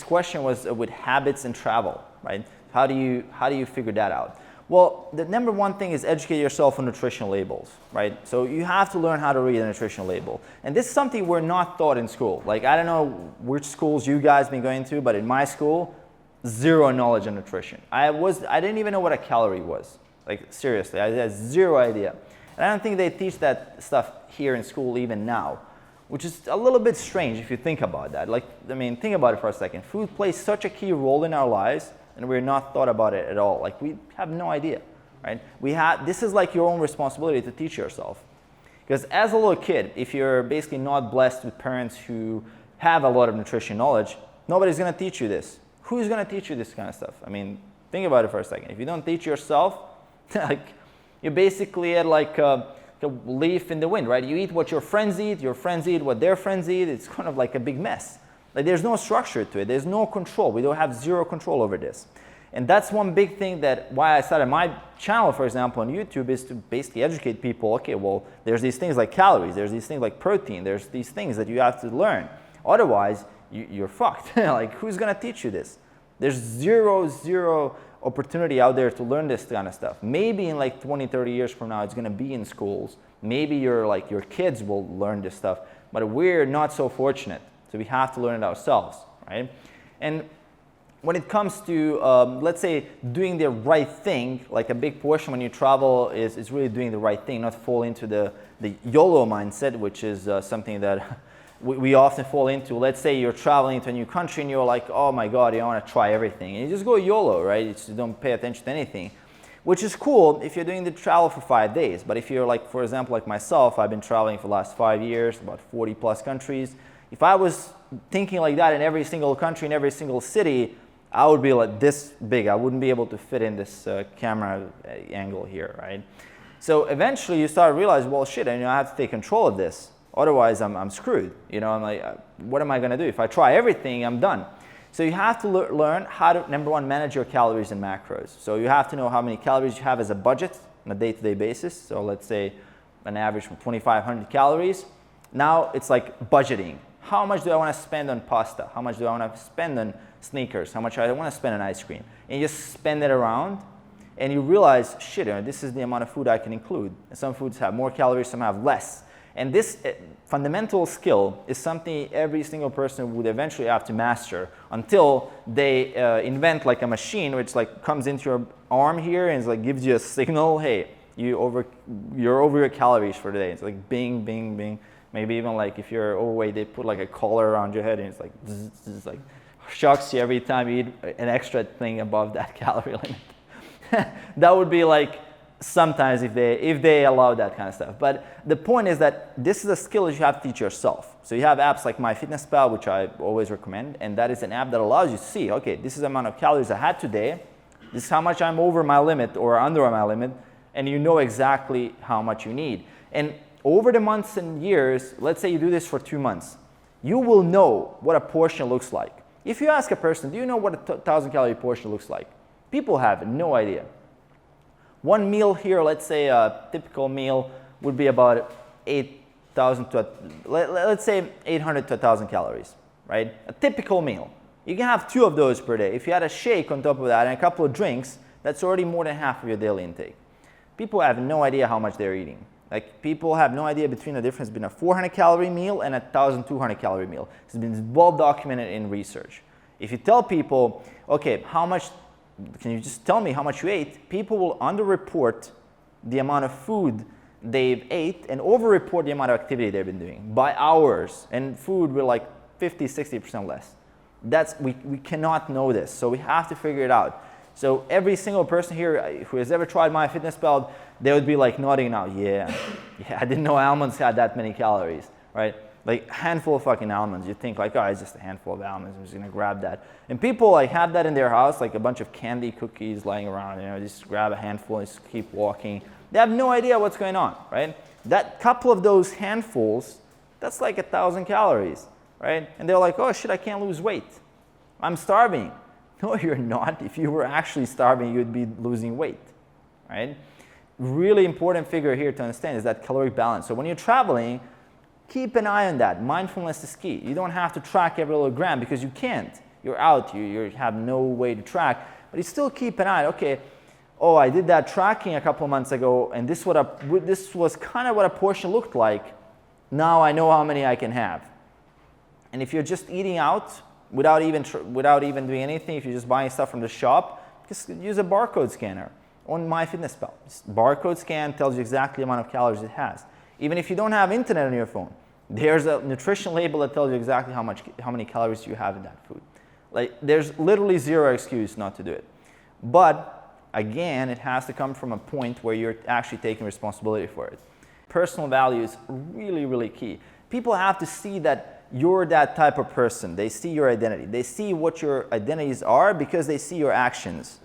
question was with habits and travel, right? How do you figure that out? Well, the number one thing is educate yourself on nutritional labels, right? So you have to learn how to read a nutritional label. And this is something we're not taught in school. Like, I don't know which schools you guys been going to, but in my school, zero knowledge on nutrition. I didn't even know what a calorie was. Like, seriously, I had zero idea. And I don't think they teach that stuff here in school even now, which is a little bit strange if you think about that. Like, I mean, think about it for a second. Food plays such a key role in our lives, and we're not thought about it at all. Like, we have no idea, right? This is like your own responsibility to teach yourself. Because as a little kid, if you're basically not blessed with parents who have a lot of nutrition knowledge, nobody's gonna teach you this. Who's gonna teach you this kind of stuff? I mean, think about it for a second. If you don't teach yourself, like, you're basically at like a leaf in the wind, right? You eat what your friends eat what their friends eat. It's kind of like a big mess. Like, there's no structure to it. There's no control. We don't have zero control over this. And that's one big thing that why I started my channel, for example, on YouTube, is to basically educate people. Okay, well, there's these things like calories. There's these things like protein. There's these things that you have to learn. Otherwise, you're fucked. Like, who's going to teach you this? There's zero opportunity out there to learn this kind of stuff. Maybe in like 20, 30 years from now, it's going to be in schools. Maybe your kids will learn this stuff. But we're not so fortunate. So we have to learn it ourselves, right? And when it comes to, let's say, doing the right thing, like a big portion when you travel is really doing the right thing, not fall into the YOLO mindset, which is something that we often fall into. Let's say you're traveling to a new country and you're like, oh my God, I want to try everything. And you just go YOLO, right? You just don't pay attention to anything, which is cool if you're doing the travel for 5 days. But if you're like, for example, like myself, I've been traveling for the last 5 years, about 40 plus countries. If I was thinking like that in every single country, in every single city, I would be like this big. I wouldn't be able to fit in this camera angle here, right? So eventually you start to realize, well, shit, I have to take control of this. Otherwise, I'm screwed. You know, I'm like, what am I going to do? If I try everything, I'm done. So you have to learn how to, number one, manage your calories and macros. So you have to know how many calories you have as a budget on a day-to-day basis. So let's say an average from 2,500 calories. Now it's like budgeting. How much do I want to spend on pasta? How much do I want to spend on sneakers? How much do I want to spend on ice cream? And you just spend it around, and you realize, shit, this is the amount of food I can include. And some foods have more calories, some have less. And this fundamental skill is something every single person would eventually have to master until they invent like a machine which like comes into your arm here and it's like gives you a signal, hey, you're over your calories for the day. It's like bing, bing, bing. Maybe even like if you're overweight, they put like a collar around your head and it's like, zzz, zzz, like shocks you every time you eat an extra thing above that calorie limit. That would be like sometimes if they allow that kind of stuff. But the point is that this is a skill that you have to teach yourself. So you have apps like MyFitnessPal, which I always recommend, and that is an app that allows you to see, okay, this is the amount of calories I had today, this is how much I'm over my limit or under my limit, and you know exactly how much you need. And over the months and years, let's say you do this for 2 months, you will know what a portion looks like. If you ask a person, do you know what a 1,000 calorie portion looks like? People have no idea. One meal here, let's say a typical meal would be about 8,000 to, let's say 800 to 1,000 calories, right? A typical meal. You can have 2 of those per day. If you had a shake on top of that and a couple of drinks, that's already more than half of your daily intake. People have no idea how much they're eating. Like, people have no idea between the difference between a 400 calorie meal and a 1,200 calorie meal. It's been well documented in research. If you tell people, okay, can you just tell me how much you ate? People will underreport the amount of food they've ate and overreport the amount of activity they've been doing by hours. And food will like 50, 60% less. We cannot know this, so we have to figure it out. So every single person here who has ever tried MyFitnessPal, they would be like nodding now, yeah, I didn't know almonds had that many calories, right? Like a handful of fucking almonds. You think like, oh, it's just a handful of almonds, I'm just gonna grab that. And people like have that in their house, like a bunch of candy cookies lying around, just grab a handful and just keep walking. They have no idea what's going on, right? That couple of those handfuls, that's like 1,000 calories, right? And they're like, oh shit, I can't lose weight. I'm starving. No, you're not. If you were actually starving, you'd be losing weight, right? Really important figure here to understand is that caloric balance. So when you're traveling, keep an eye on that. Mindfulness is key. You don't have to track every little gram because you can't. you're out, you have no way to track, but you still keep an eye. Okay, oh, I did that tracking a couple of months ago, and this was kind of what a portion looked like. Now I know how many I can have. And if you're just eating out without even doing anything, if you're just buying stuff from the shop, just use a barcode scanner on MyFitnessPal. Barcode scan tells you exactly the amount of calories it has. Even if you don't have internet on your phone, there's a nutrition label that tells you exactly how many calories you have in that food. Like, there's literally zero excuse not to do it. But again, it has to come from a point where you're actually taking responsibility for it. Personal value is really, really key. People have to see that you're that type of person. They see your identity. They see what your identities are because they see your actions.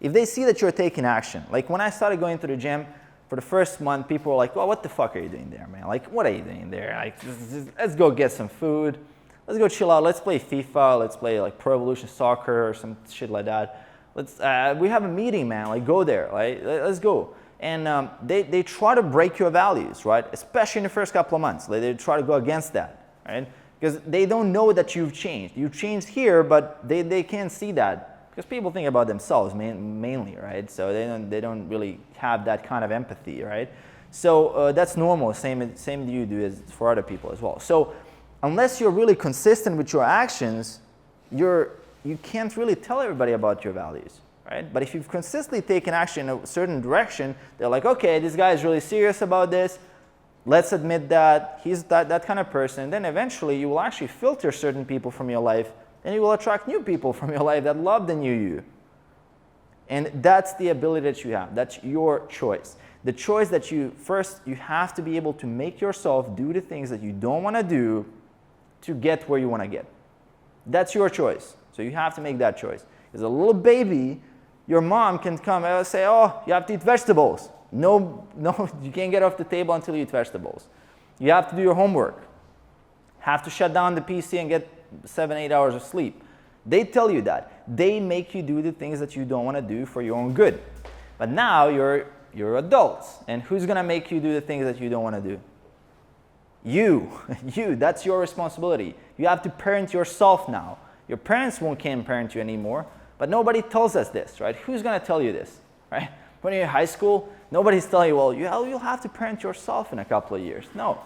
If they see that you're taking action, like when I started going to the gym, for the first month, people were like, well, what the fuck are you doing there, man? Like, what are you doing there? Like, let's go get some food. Let's go chill out. Let's play FIFA. Let's play like Pro Evolution Soccer or some shit like that. We have a meeting, man. Like, go there. Like, let's go. And they try to break your values, right? Especially in the first couple of months. They try to go against that, right? Because they don't know that you've changed. You've changed here, but they can't see that. Because people think about themselves mainly, right? So they don't really have that kind of empathy, right? So that's normal. Same you do as for other people as well. So unless you're really consistent with your actions, you can't really tell everybody about your values, right? But if you've consistently taken action in a certain direction, they're like, okay, this guy is really serious about this. Let's admit that he's that kind of person. And then eventually you will actually filter certain people from your life, and you will attract new people from your life that love the new you. And that's the ability that you have. That's your choice. The choice that you have to be able to make yourself do the things that you don't want to do to get where you want to get. That's your choice. So you have to make that choice. As a little baby, your mom can come and say, oh, you have to eat vegetables. No, you can't get off the table until you eat vegetables. You have to do your homework. Have to shut down the PC and get 7-8 hours of sleep. They tell you that. They make you do the things that you don't want to do for your own good. But now you're adults, and who's going to make you do the things that you don't want to do? You. That's your responsibility. You have to parent yourself now. Your parents can't parent you anymore, but nobody tells us this, right? Who's going to tell you this, right? When you're in high school, nobody's telling you, well, you'll have to parent yourself in a couple of years. No,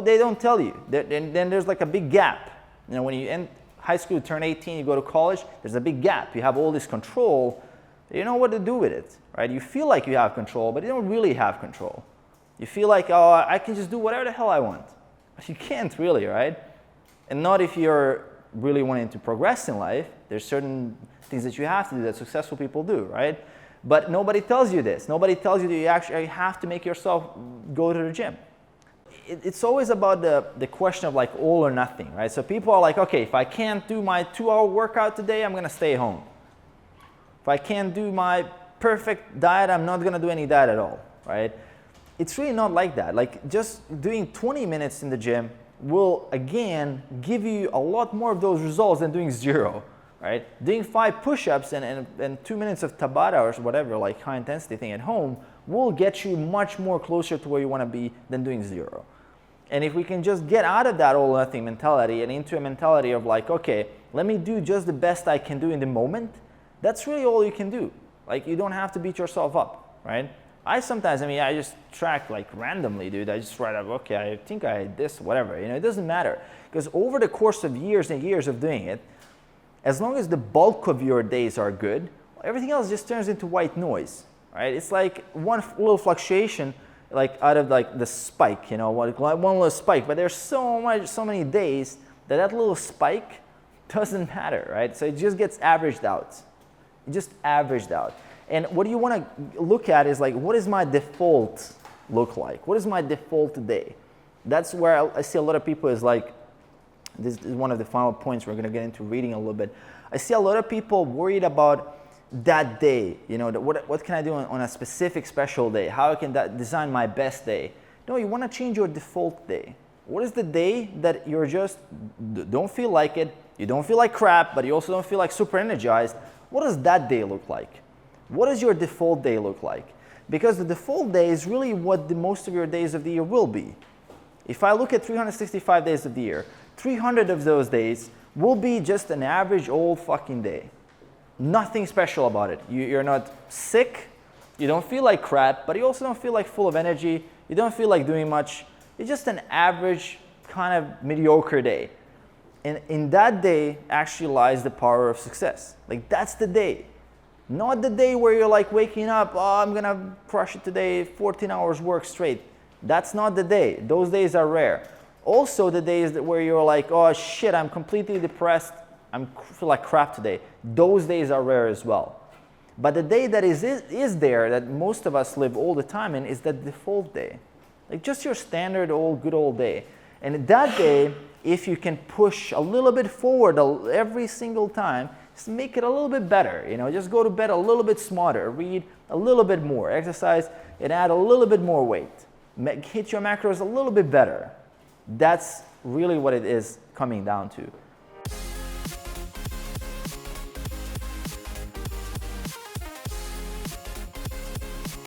they don't tell you. Then there's like a big gap. You know, when you end high school, turn 18, you go to college, there's a big gap. You have all this control. You don't know what to do with it, right? You feel like you have control, but you don't really have control. You feel like, oh, I can just do whatever the hell I want. But you can't really, right? And not if you're really wanting to progress in life. There's certain things that you have to do that successful people do, right? But nobody tells you this. Nobody tells you that you actually have to make yourself go to the gym. It's always about the question of like all or nothing, right? So people are like, okay, if I can't do my 2-hour workout today, I'm going to stay home. If I can't do my perfect diet, I'm not going to do any diet at all, right? It's really not like that. Like, just doing 20 minutes in the gym will, again, give you a lot more of those results than doing 0, right? Doing 5 push-ups and 2 minutes of Tabata or whatever, like high intensity thing at home, will get you much more closer to where you want to be than doing 0. And if we can just get out of that all or nothing mentality and into a mentality of like, okay, let me do just the best I can do in the moment, that's really all you can do. Like, you don't have to beat yourself up, right? I just track like randomly, dude. I just write up, okay, I think I had this, whatever. You know, it doesn't matter. Because over the course of years and years of doing it, as long as the bulk of your days are good, everything else just turns into white noise, right? It's like one little fluctuation, like out of like the spike, you know, one little spike. But there's so many days that little spike doesn't matter, right? So it just gets averaged out. It just averaged out. And what you want to look at is like, what does my default look like? What is my default day? That's where I see a lot of people is like, this is one of the final points we're going to get into reading a little bit. I see a lot of people worried about that day, you know, what can I do on a specific special day? How I can design my best day? No, you want to change your default day. What is the day that you're just don't feel like it, you don't feel like crap, but you also don't feel like super energized? What does that day look like? What does your default day look like? Because the default day is really what the most of your days of the year will be. If I look at 365 days of the year, 300 of those days will be just an average old fucking day. Nothing special about it. You're not sick, you don't feel like crap, but you also don't feel like full of energy, you don't feel like doing much. It's just an average kind of mediocre day. And in that day actually lies the power of success. Like, that's the day. Not the day where you're like waking up, oh, I'm gonna crush it today, 14 hours work straight. That's not the day. Those days are rare. Also the days where you're like, oh shit, I'm completely depressed, I feel like crap today. Those days are rare as well. But the day that is there, that most of us live all the time in, is the default day. Like, just your standard old, good old day. And that day, if you can push a little bit forward every single time, just make it a little bit better. You know, just go to bed a little bit smarter, read a little bit more, exercise and add a little bit more weight. Hit your macros a little bit better. That's really what it is coming down to.